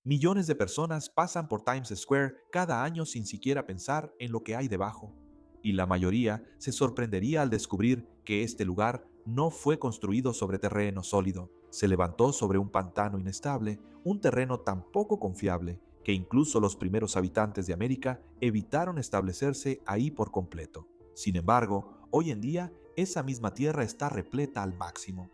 Millones de personas pasan por Times Square cada año sin siquiera pensar en lo que hay debajo, y la mayoría se sorprendería al descubrir que este lugar no fue construido sobre terreno sólido, se levantó sobre un pantano inestable, un terreno tan poco confiable que incluso los primeros habitantes de América evitaron establecerse ahí por completo. Sin embargo, hoy en día esa misma tierra está repleta al máximo.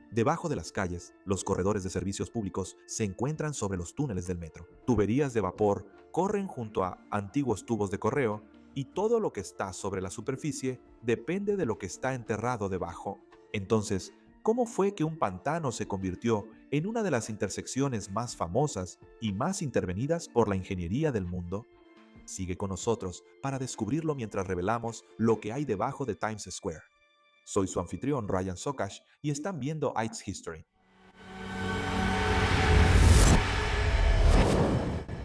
Debajo de las calles, los corredores de servicios públicos se encuentran sobre los túneles del metro. Tuberías de vapor corren junto a antiguos tubos de correo y todo lo que está sobre la superficie depende de lo que está enterrado debajo. Entonces, ¿cómo fue que un pantano se convirtió en una de las intersecciones más famosas y más intervenidas por la ingeniería del mundo? Sigue con nosotros para descubrirlo mientras revelamos lo que hay debajo de Times Square. Soy su anfitrión Ryan Sokash y están viendo It's History.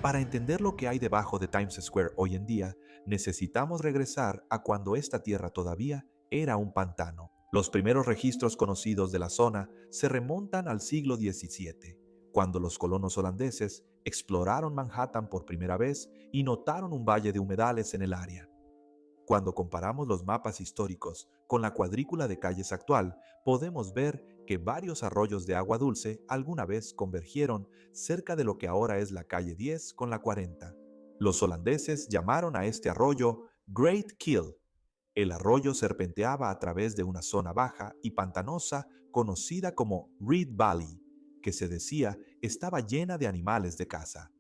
Para entender lo que hay debajo de Times Square hoy en día, necesitamos regresar a cuando esta tierra todavía era un pantano. Los primeros registros conocidos de la zona se remontan al siglo XVII, cuando los colonos holandeses exploraron Manhattan por primera vez y notaron un valle de humedales en el área. Cuando comparamos los mapas históricos con la cuadrícula de calles actual, podemos ver que varios arroyos de agua dulce alguna vez convergieron cerca de lo que ahora es la calle 10 con la 40. Los holandeses llamaron a este arroyo Great Kill. El arroyo serpenteaba a través de una zona baja y pantanosa conocida como Reed Valley, que se decía estaba llena de animales de caza.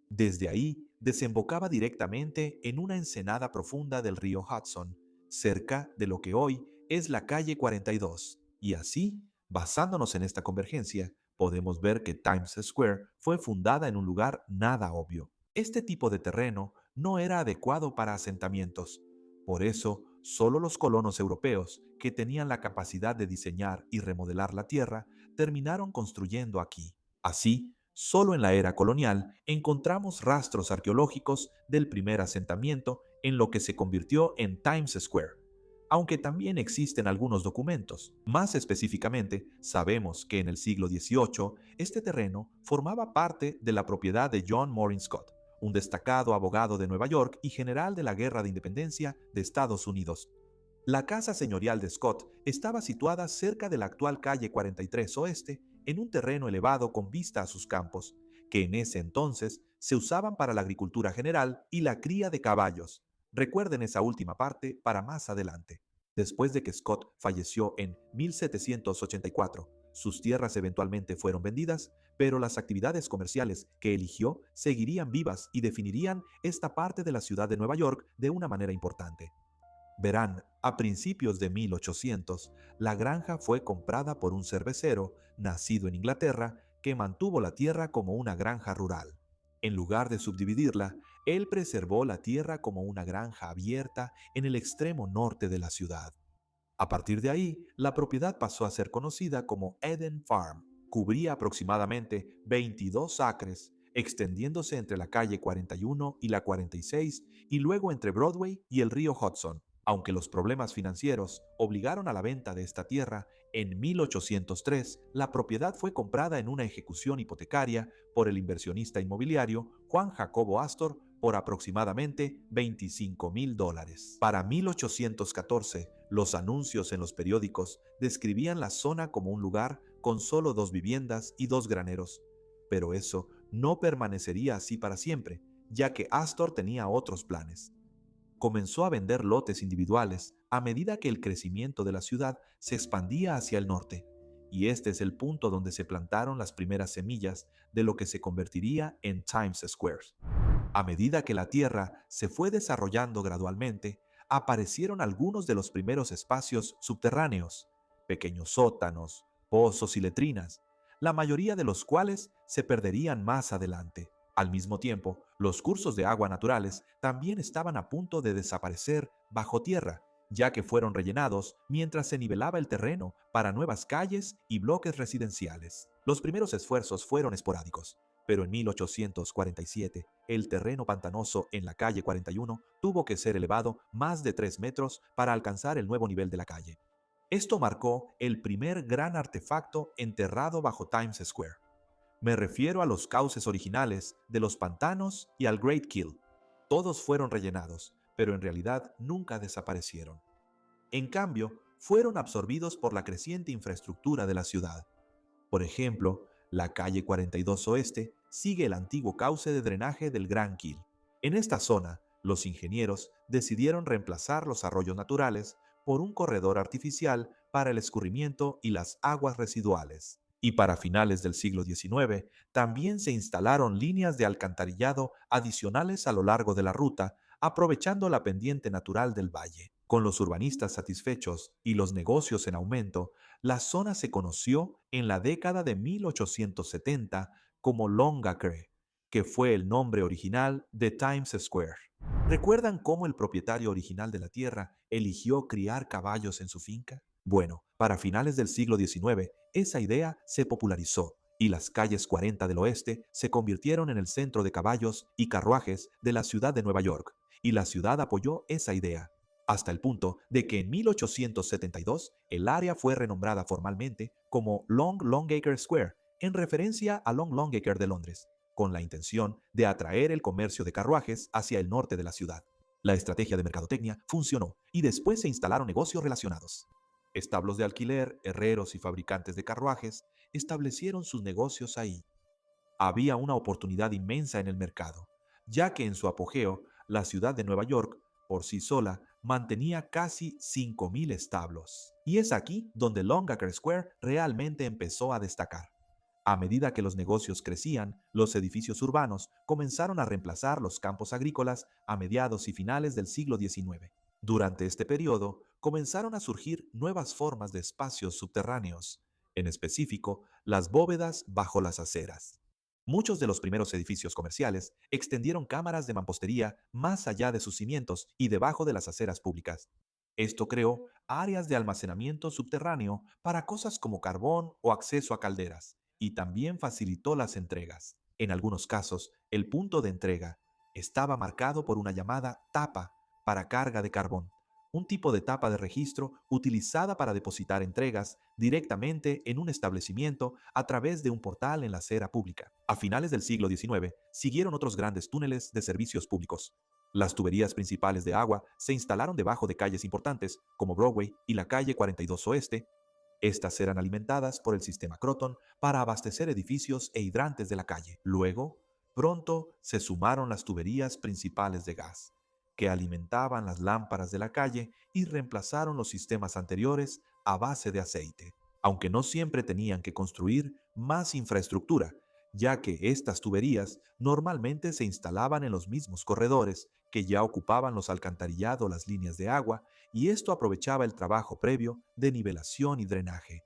Desde ahí desembocaba directamente en una ensenada profunda del río Hudson, cerca de lo que hoy es la calle 42. Y así, basándonos en esta convergencia, podemos ver que Times Square fue fundada en un lugar nada obvio. Este tipo de terreno no era adecuado para asentamientos. Por eso, solo los colonos europeos, que tenían la capacidad de diseñar y remodelar la tierra, terminaron construyendo aquí. Así, solo en la era colonial encontramos rastros arqueológicos del primer asentamiento en lo que se convirtió en Times Square, aunque también existen algunos documentos. Más específicamente, sabemos que en el siglo XVIII este terreno formaba parte de la propiedad de John Morin Scott, un destacado abogado de Nueva York y general de la Guerra de Independencia de Estados Unidos. La casa señorial de Scott estaba situada cerca de la actual calle 43 Oeste, en un terreno elevado con vista a sus campos, que en ese entonces se usaban para la agricultura general y la cría de caballos. Recuerden esa última parte para más adelante. Después de que Scott falleció en 1784, sus tierras eventualmente fueron vendidas, pero las actividades comerciales que eligió seguirían vivas y definirían esta parte de la ciudad de Nueva York de una manera importante. Verán, a principios de 1800, la granja fue comprada por un cervecero nacido en Inglaterra que mantuvo la tierra como una granja rural. En lugar de subdividirla, él preservó la tierra como una granja abierta en el extremo norte de la ciudad. A partir de ahí, la propiedad pasó a ser conocida como Eden Farm. Cubría aproximadamente 22 acres, extendiéndose entre la calle 41 y la 46 y luego entre Broadway y el río Hudson. Aunque los problemas financieros obligaron a la venta de esta tierra, en 1803 la propiedad fue comprada en una ejecución hipotecaria por el inversionista inmobiliario Juan Jacobo Astor por aproximadamente $25,000. Para 1814, los anuncios en los periódicos describían la zona como un lugar con solo 2 viviendas y 2 graneros. Pero eso no permanecería así para siempre, ya que Astor tenía otros planes. Comenzó a vender lotes individuales a medida que el crecimiento de la ciudad se expandía hacia el norte, y este es el punto donde se plantaron las primeras semillas de lo que se convertiría en Times Square. A medida que la Tierra se fue desarrollando gradualmente, aparecieron algunos de los primeros espacios subterráneos, pequeños sótanos, pozos y letrinas, la mayoría de los cuales se perderían más adelante. Al mismo tiempo, los cursos de agua naturales también estaban a punto de desaparecer bajo tierra, ya que fueron rellenados mientras se nivelaba el terreno para nuevas calles y bloques residenciales. Los primeros esfuerzos fueron esporádicos, pero en 1847 el terreno pantanoso en la calle 41 tuvo que ser elevado más de 3 metros para alcanzar el nuevo nivel de la calle. Esto marcó el primer gran artefacto enterrado bajo Times Square. Me refiero a los cauces originales de los pantanos y al Great Kill. Todos fueron rellenados, pero en realidad nunca desaparecieron. En cambio, fueron absorbidos por la creciente infraestructura de la ciudad. Por ejemplo, la calle 42 Oeste sigue el antiguo cauce de drenaje del Gran Kill. En esta zona, los ingenieros decidieron reemplazar los arroyos naturales por un corredor artificial para el escurrimiento y las aguas residuales. Y para finales del siglo XIX, también se instalaron líneas de alcantarillado adicionales a lo largo de la ruta, aprovechando la pendiente natural del valle. Con los urbanistas satisfechos y los negocios en aumento, la zona se conoció en la década de 1870 como Longacre, que fue el nombre original de Times Square. ¿Recuerdan cómo el propietario original de la tierra eligió criar caballos en su finca? Bueno, para finales del siglo XIX, esa idea se popularizó y las calles 40 del oeste se convirtieron en el centro de caballos y carruajes de la ciudad de Nueva York, y la ciudad apoyó esa idea, hasta el punto de que en 1872 el área fue renombrada formalmente como Long Longacre Square, en referencia a Long Longacre de Londres, con la intención de atraer el comercio de carruajes hacia el norte de la ciudad. La estrategia de mercadotecnia funcionó y después se instalaron negocios relacionados. Establos de alquiler, herreros y fabricantes de carruajes establecieron sus negocios ahí. Había una oportunidad inmensa en el mercado, ya que en su apogeo, la ciudad de Nueva York, por sí sola, mantenía casi 5.000 establos. Y es aquí donde Longacre Square realmente empezó a destacar. A medida que los negocios crecían, los edificios urbanos comenzaron a reemplazar los campos agrícolas a mediados y finales del siglo XIX. Durante este periodo, comenzaron a surgir nuevas formas de espacios subterráneos, en específico, las bóvedas bajo las aceras. Muchos de los primeros edificios comerciales extendieron cámaras de mampostería más allá de sus cimientos y debajo de las aceras públicas. Esto creó áreas de almacenamiento subterráneo para cosas como carbón o acceso a calderas, y también facilitó las entregas. En algunos casos, el punto de entrega estaba marcado por una llamada tapa para carga de carbón, un tipo de tapa de registro utilizada para depositar entregas directamente en un establecimiento a través de un portal en la acera pública. A finales del siglo XIX, siguieron otros grandes túneles de servicios públicos. Las tuberías principales de agua se instalaron debajo de calles importantes como Broadway y la calle 42 Oeste. Estas eran alimentadas por el sistema Croton para abastecer edificios e hidrantes de la calle. Luego, pronto se sumaron las tuberías principales de gas, que alimentaban las lámparas de la calle y reemplazaron los sistemas anteriores a base de aceite, aunque no siempre tenían que construir más infraestructura, ya que estas tuberías normalmente se instalaban en los mismos corredores que ya ocupaban los alcantarillados, las líneas de agua, y esto aprovechaba el trabajo previo de nivelación y drenaje.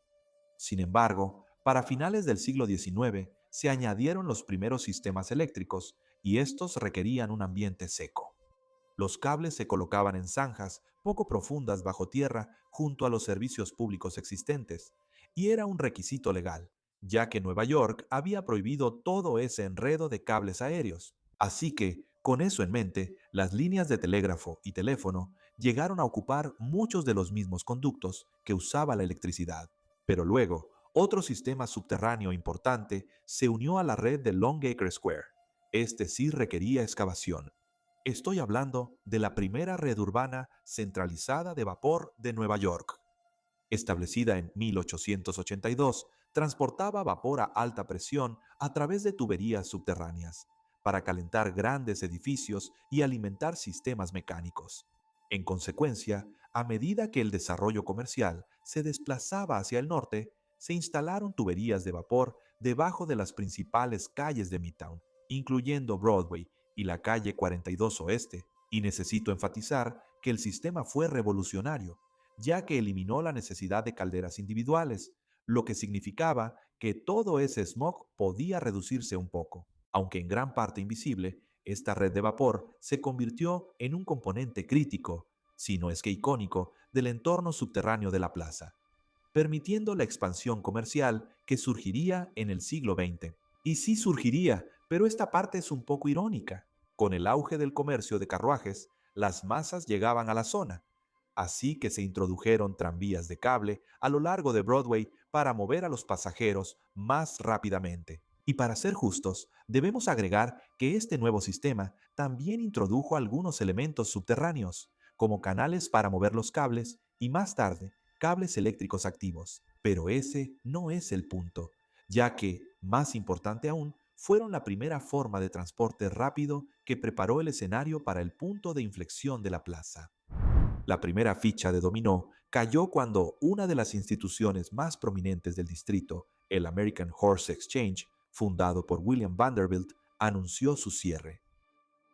Sin embargo, para finales del siglo XIX se añadieron los primeros sistemas eléctricos, y estos requerían un ambiente seco. Los cables se colocaban en zanjas poco profundas bajo tierra junto a los servicios públicos existentes, y era un requisito legal, ya que Nueva York había prohibido todo ese enredo de cables aéreos. Así que, con eso en mente, las líneas de telégrafo y teléfono llegaron a ocupar muchos de los mismos conductos que usaba la electricidad. Pero luego, otro sistema subterráneo importante se unió a la red de Longacre Square. Este sí requería excavación. Estoy hablando de la primera red urbana centralizada de vapor de Nueva York. Establecida en 1882, transportaba vapor a alta presión a través de tuberías subterráneas para calentar grandes edificios y alimentar sistemas mecánicos. En consecuencia, a medida que el desarrollo comercial se desplazaba hacia el norte, se instalaron tuberías de vapor debajo de las principales calles de Midtown, incluyendo Broadway y la calle 42 Oeste, y necesito enfatizar que el sistema fue revolucionario, ya que eliminó la necesidad de calderas individuales, lo que significaba que todo ese smog podía reducirse un poco. Aunque en gran parte invisible, esta red de vapor se convirtió en un componente crítico, si no es que icónico, del entorno subterráneo de la plaza, permitiendo la expansión comercial que surgiría en el siglo XX. Y sí surgiría, pero esta parte es un poco irónica. Con el auge del comercio de carruajes, las masas llegaban a la zona, así que se introdujeron tranvías de cable a lo largo de Broadway para mover a los pasajeros más rápidamente. Y para ser justos, debemos agregar que este nuevo sistema también introdujo algunos elementos subterráneos, como canales para mover los cables y más tarde cables eléctricos activos. Pero ese no es el punto, ya que, más importante aún, fueron la primera forma de transporte rápido que preparó el escenario para el punto de inflexión de la plaza. La primera ficha de dominó cayó cuando una de las instituciones más prominentes del distrito, el American Horse Exchange, fundado por William Vanderbilt, anunció su cierre.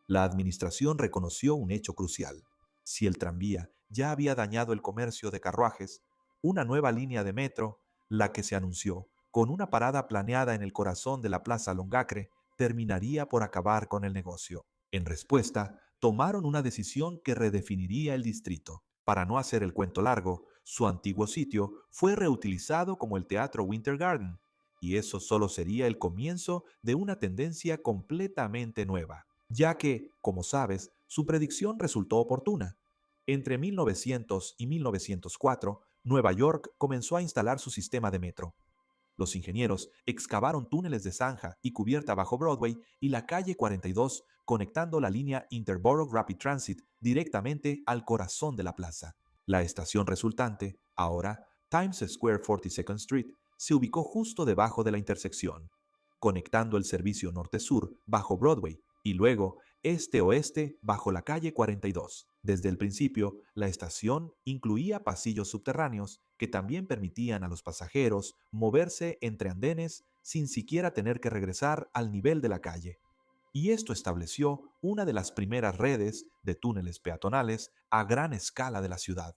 La administración reconoció un hecho crucial. Si el tranvía ya había dañado el comercio de carruajes, una nueva línea de metro, la que se anunció, con una parada planeada en el corazón de la Plaza Longacre, terminaría por acabar con el negocio. En respuesta, tomaron una decisión que redefiniría el distrito. Para no hacer el cuento largo, su antiguo sitio fue reutilizado como el Teatro Winter Garden, y eso solo sería el comienzo de una tendencia completamente nueva, ya que, como sabes, su predicción resultó oportuna. Entre 1900 y 1904, Nueva York comenzó a instalar su sistema de metro. Los ingenieros excavaron túneles de zanja y cubierta bajo Broadway y la calle 42, conectando la línea Interborough Rapid Transit directamente al corazón de la plaza. La estación resultante, ahora Times Square 42nd Street, se ubicó justo debajo de la intersección, conectando el servicio norte-sur bajo Broadway y luego este-oeste bajo la calle 42. Desde el principio, la estación incluía pasillos subterráneos que también permitían a los pasajeros moverse entre andenes sin siquiera tener que regresar al nivel de la calle. Y esto estableció una de las primeras redes de túneles peatonales a gran escala de la ciudad.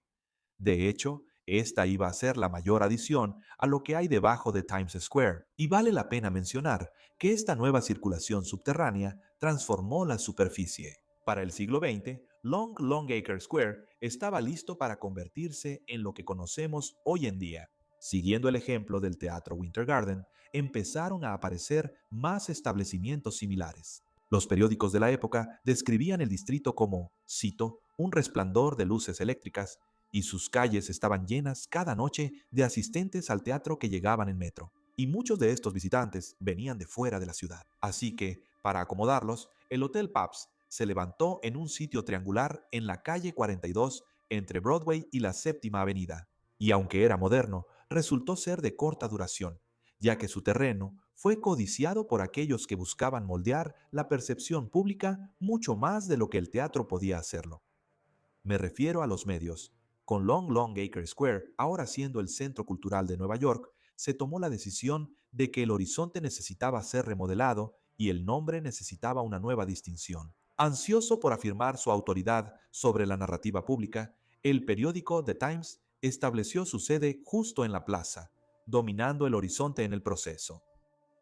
De hecho, esta iba a ser la mayor adición a lo que hay debajo de Times Square, y vale la pena mencionar que esta nueva circulación subterránea transformó la superficie. Para el siglo XX, Longacre Square estaba listo para convertirse en lo que conocemos hoy en día. Siguiendo el ejemplo del Teatro Winter Garden, empezaron a aparecer más establecimientos similares. Los periódicos de la época describían el distrito como, cito, un resplandor de luces eléctricas, y sus calles estaban llenas cada noche de asistentes al teatro que llegaban en metro. Y muchos de estos visitantes venían de fuera de la ciudad. Así que, para acomodarlos, el Hotel Pabst se levantó en un sitio triangular en la calle 42 entre Broadway y la Séptima Avenida. Y aunque era moderno, resultó ser de corta duración, ya que su terreno fue codiciado por aquellos que buscaban moldear la percepción pública mucho más de lo que el teatro podía hacerlo. Me refiero a los medios. Con Longacre Square ahora siendo el centro cultural de Nueva York, se tomó la decisión de que el horizonte necesitaba ser remodelado y el nombre necesitaba una nueva distinción. Ansioso por afirmar su autoridad sobre la narrativa pública, el periódico The Times estableció su sede justo en la plaza, dominando el horizonte en el proceso.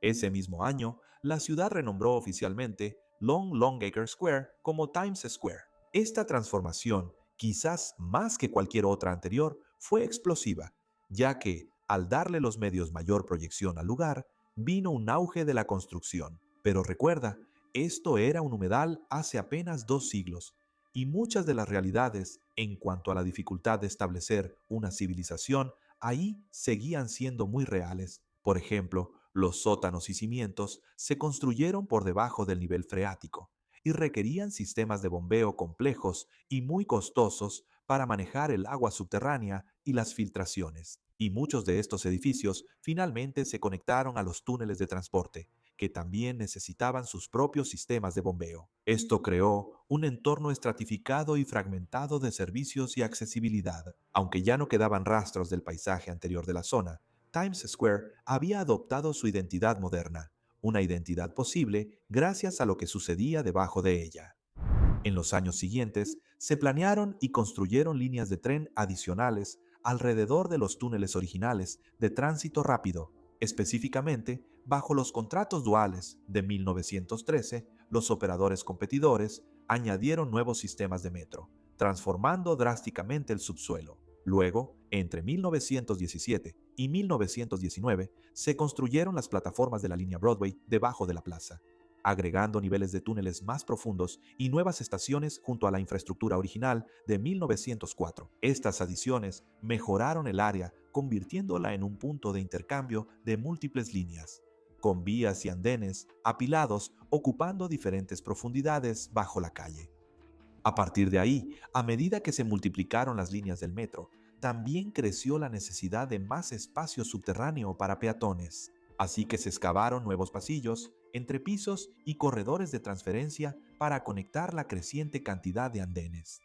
Ese mismo año, la ciudad renombró oficialmente Longacre Square como Times Square. Esta transformación, quizás más que cualquier otra anterior, fue explosiva, ya que, al darle los medios mayor proyección al lugar, vino un auge de la construcción. Pero recuerda, esto era un humedal hace apenas 2 siglos, y muchas de las realidades en cuanto a la dificultad de establecer una civilización ahí seguían siendo muy reales. Por ejemplo, los sótanos y cimientos se construyeron por debajo del nivel freático y requerían sistemas de bombeo complejos y muy costosos para manejar el agua subterránea y las filtraciones. Y muchos de estos edificios finalmente se conectaron a los túneles de transporte, que también necesitaban sus propios sistemas de bombeo. Esto creó un entorno estratificado y fragmentado de servicios y accesibilidad. Aunque ya no quedaban rastros del paisaje anterior de la zona, Times Square había adoptado su identidad moderna, una identidad posible gracias a lo que sucedía debajo de ella. En los años siguientes, se planearon y construyeron líneas de tren adicionales alrededor de los túneles originales de tránsito rápido. Específicamente, bajo los contratos duales de 1913, los operadores competidores añadieron nuevos sistemas de metro, transformando drásticamente el subsuelo. Luego, entre 1917 y 1919, se construyeron las plataformas de la línea Broadway debajo de la plaza, agregando niveles de túneles más profundos y nuevas estaciones junto a la infraestructura original de 1904. Estas adiciones mejoraron el área, convirtiéndola en un punto de intercambio de múltiples líneas. con vías y andenes apilados ocupando diferentes profundidades bajo la calle. A partir de ahí, a medida que se multiplicaron las líneas del metro, también creció la necesidad de más espacio subterráneo para peatones. Así que se excavaron nuevos pasillos, entrepisos y corredores de transferencia para conectar la creciente cantidad de andenes.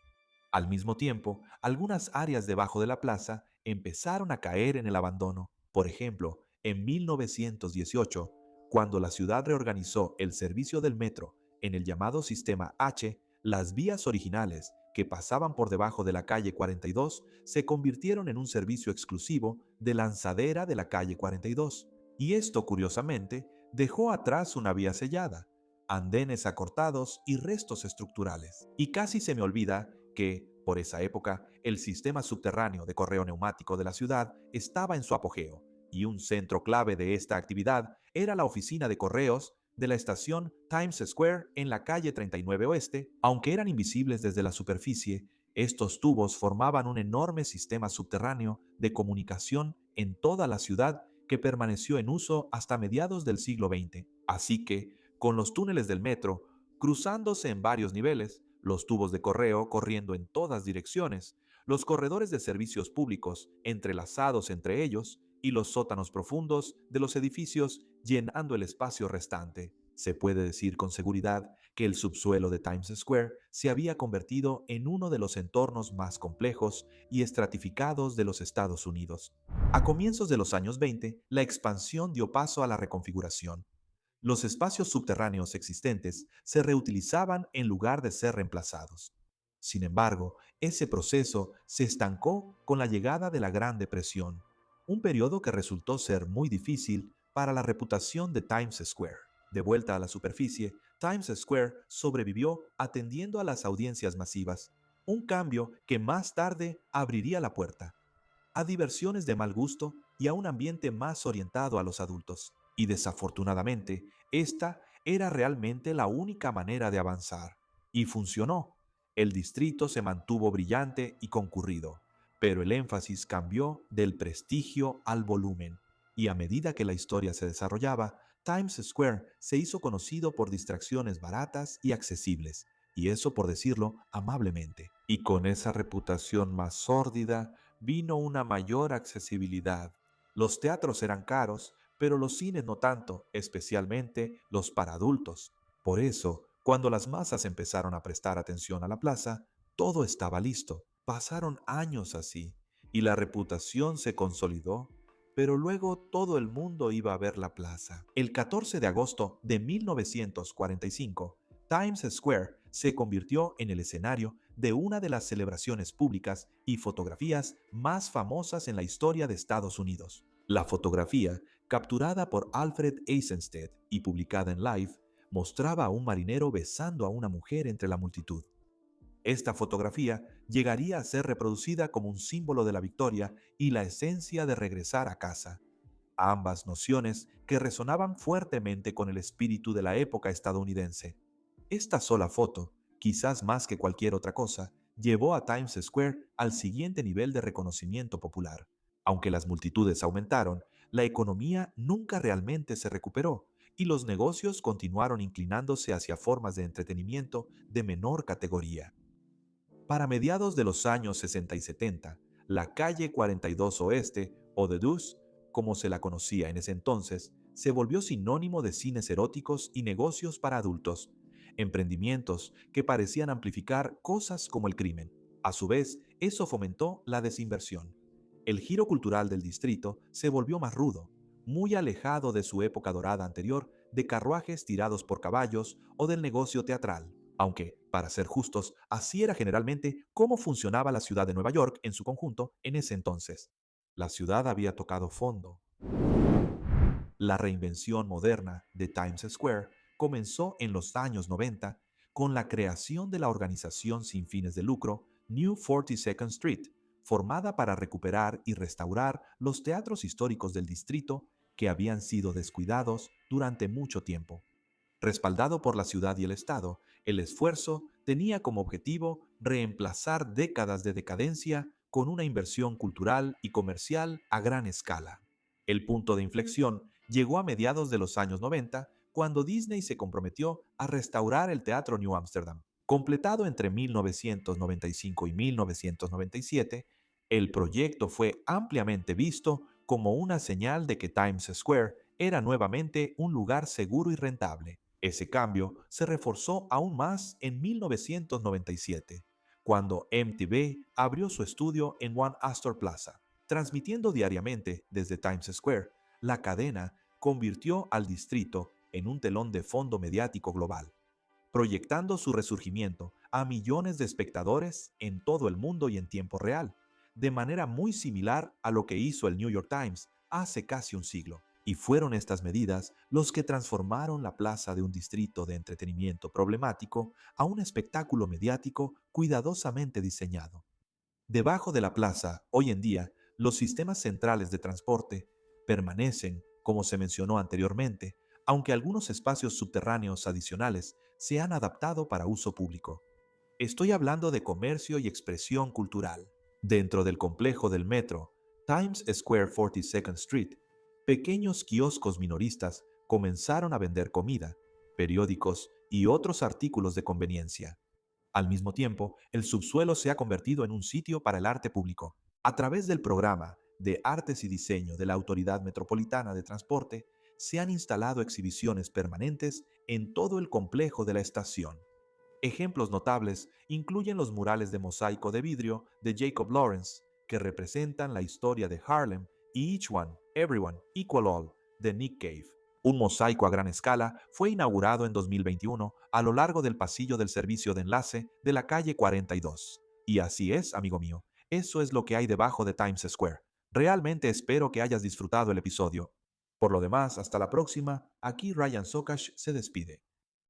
Al mismo tiempo, algunas áreas debajo de la plaza empezaron a caer en el abandono. Por ejemplo, en 1918, cuando la ciudad reorganizó el servicio del metro en el llamado Sistema H, las vías originales que pasaban por debajo de la calle 42 se convirtieron en un servicio exclusivo de lanzadera de la calle 42. Y esto, curiosamente, dejó atrás una vía sellada, andenes acortados y restos estructurales. Y casi se me olvida que, por esa época, el sistema subterráneo de correo neumático de la ciudad estaba en su apogeo, y un centro clave de esta actividad era la oficina de correos de la estación Times Square en la calle 39 Oeste. Aunque eran invisibles desde la superficie, estos tubos formaban un enorme sistema subterráneo de comunicación en toda la ciudad que permaneció en uso hasta mediados del siglo XX. Así que, con los túneles del metro cruzándose en varios niveles, los tubos de correo corriendo en todas direcciones, los corredores de servicios públicos entrelazados entre ellos y los sótanos profundos de los edificios llenando el espacio restante. Se puede decir con seguridad que el subsuelo de Times Square se había convertido en uno de los entornos más complejos y estratificados de los Estados Unidos. A comienzos de los años 20, la expansión dio paso a la reconfiguración. Los espacios subterráneos existentes se reutilizaban en lugar de ser reemplazados. Sin embargo, ese proceso se estancó con la llegada de la Gran Depresión, un periodo que resultó ser muy difícil para la reputación de Times Square. De vuelta a la superficie, Times Square sobrevivió atendiendo a las audiencias masivas, un cambio que más tarde abriría la puerta a diversiones de mal gusto y a un ambiente más orientado a los adultos. Y desafortunadamente, esta era realmente la única manera de avanzar. Y funcionó. El distrito se mantuvo brillante y concurrido, pero el énfasis cambió del prestigio al volumen. Y a medida que la historia se desarrollaba, Times Square se hizo conocido por distracciones baratas y accesibles, y eso por decirlo amablemente. Y con esa reputación más sórdida vino una mayor accesibilidad. Los teatros eran caros, pero los cines no tanto, especialmente los para adultos. Por eso, cuando las masas empezaron a prestar atención a la plaza, todo estaba listo. Pasaron años así, y la reputación se consolidó, pero luego todo el mundo iba a ver la plaza. El 14 de agosto de 1945, Times Square se convirtió en el escenario de una de las celebraciones públicas y fotografías más famosas en la historia de Estados Unidos. La fotografía, capturada por Alfred Eisenstadt y publicada en Life, mostraba a un marinero besando a una mujer entre la multitud. Esta fotografía llegaría a ser reproducida como un símbolo de la victoria y la esencia de regresar a casa, ambas nociones que resonaban fuertemente con el espíritu de la época estadounidense. Esta sola foto, quizás más que cualquier otra cosa, llevó a Times Square al siguiente nivel de reconocimiento popular. Aunque las multitudes aumentaron, la economía nunca realmente se recuperó y los negocios continuaron inclinándose hacia formas de entretenimiento de menor categoría. Para mediados de los años 60 y 70, la calle 42 Oeste, o The Deuce, como se la conocía en ese entonces, se volvió sinónimo de cines eróticos y negocios para adultos, emprendimientos que parecían amplificar cosas como el crimen. A su vez, eso fomentó la desinversión. El giro cultural del distrito se volvió más rudo, muy alejado de su época dorada anterior de carruajes tirados por caballos o del negocio teatral. Aunque, para ser justos, así era generalmente cómo funcionaba la ciudad de Nueva York en su conjunto en ese entonces. La ciudad había tocado fondo. La reinvención moderna de Times Square comenzó en los años 90 con la creación de la organización sin fines de lucro New 42nd Street, formada para recuperar y restaurar los teatros históricos del distrito que habían sido descuidados durante mucho tiempo. Respaldado por la ciudad y el Estado, el esfuerzo tenía como objetivo reemplazar décadas de decadencia con una inversión cultural y comercial a gran escala. El punto de inflexión llegó a mediados de los años 90, cuando Disney se comprometió a restaurar el Teatro New Amsterdam. Completado entre 1995 y 1997, el proyecto fue ampliamente visto como una señal de que Times Square era nuevamente un lugar seguro y rentable. Ese cambio se reforzó aún más en 1997, cuando MTV abrió su estudio en One Astor Plaza. Transmitiendo diariamente desde Times Square, la cadena convirtió al distrito en un telón de fondo mediático global, proyectando su resurgimiento a millones de espectadores en todo el mundo y en tiempo real, de manera muy similar a lo que hizo el New York Times hace casi un siglo. Y fueron estas medidas los que transformaron la plaza de un distrito de entretenimiento problemático a un espectáculo mediático cuidadosamente diseñado. Debajo de la plaza, hoy en día, los sistemas centrales de transporte permanecen, como se mencionó anteriormente, aunque algunos espacios subterráneos adicionales se han adaptado para uso público. Estoy hablando de comercio y expresión cultural. Dentro del complejo del metro, Times Square 42nd Street, pequeños kioscos minoristas comenzaron a vender comida, periódicos y otros artículos de conveniencia. Al mismo tiempo, el subsuelo se ha convertido en un sitio para el arte público. A través del programa de Artes y Diseño de la Autoridad Metropolitana de Transporte, se han instalado exhibiciones permanentes en todo el complejo de la estación. Ejemplos notables incluyen los murales de mosaico de vidrio de Jacob Lawrence, que representan la historia de Harlem, y Each One, Everyone, Equal All, de Nick Cave. Un mosaico a gran escala fue inaugurado en 2021 a lo largo del pasillo del servicio de enlace de la calle 42. Y así es, amigo mío, eso es lo que hay debajo de Times Square. Realmente espero que hayas disfrutado el episodio. Por lo demás, hasta la próxima, aquí Ryan Sokash se despide.